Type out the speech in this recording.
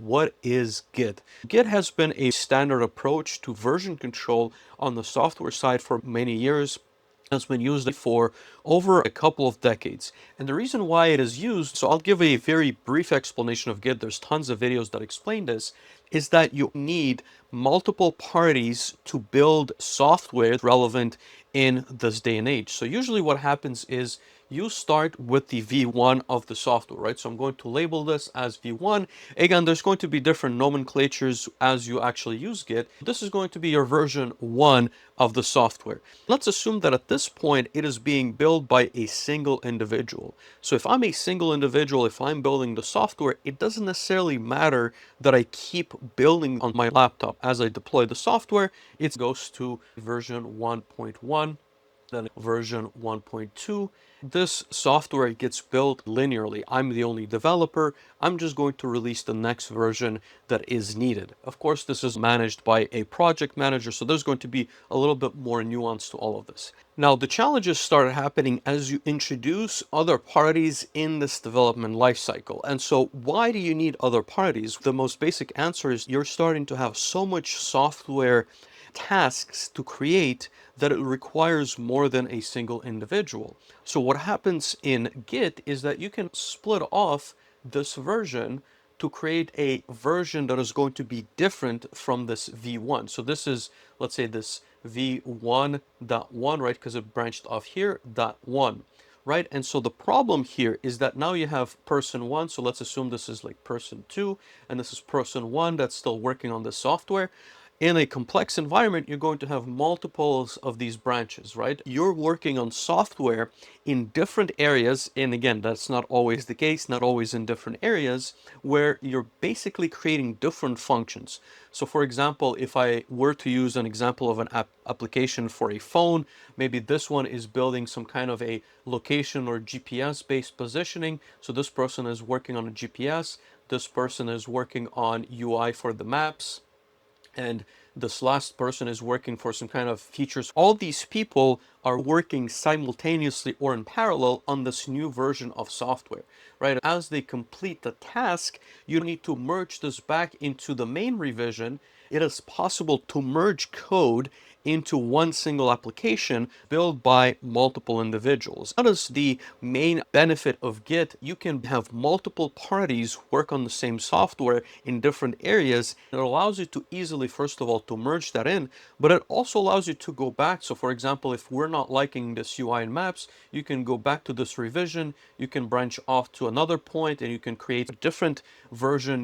what is Git? Git has been a standard approach to version control on the software side for many years. It's been used for over a couple of decades. And the reason why it is used, so I'll give a very brief explanation of Git. There's tons of videos that explain this, is that you need multiple parties to build software relevant in this day and age. So usually what happens is you start with the V1 of the software, right? So I'm going to label this as V1. Again, there's going to be different nomenclatures as you actually use Git. This is going to be your version 1 of the software. Let's assume that at this point, it is being built by a single individual. So if I'm a single individual, if I'm building the software, it doesn't necessarily matter that I keep building on my laptop. As I deploy the software, it goes to version 1.1. Then version 1.2. This software gets built linearly. I'm the only developer. I'm just going to release the next version that is needed. Of course, this is managed by a project manager, so there's going to be a little bit more nuance to all of this. Now, the challenges start happening as you introduce other parties in this development lifecycle. And so why do you need other parties? The most basic answer is you're starting to have so much software tasks to create that it requires more than a single individual. So what happens in Git is that you can split off this version to create a version that is going to be different from this V1. So this is, let's say this V1.1, right? Because it branched off here, .1, right? And so the problem here is that now you have person 1. So let's assume this is like person 2, and this is person 1 that's still working on the software. In a complex environment, you're going to have multiples of these branches, right? You're working on software in different areas, and again, that's not always the case, not always in different areas, where you're basically creating different functions. So for example, if I were to use an example of an application for a phone, maybe this one is building some kind of a location or GPS-based positioning. So this person is working on a GPS, this person is working on UI for the maps, and this last person is working for some kind of features. All these people are working simultaneously or in parallel on this new version of software, right? As they complete the task, you need to merge this back into the main revision. It is possible to merge code into one single application built by multiple individuals. That is the main benefit of Git. You can have multiple parties work on the same software in different areas. It allows you to easily, first of all, to merge that in, but it also allows you to go back. So for example, if we're not liking this UI and maps, you can go back to this revision, you can branch off to another point, and you can create a different version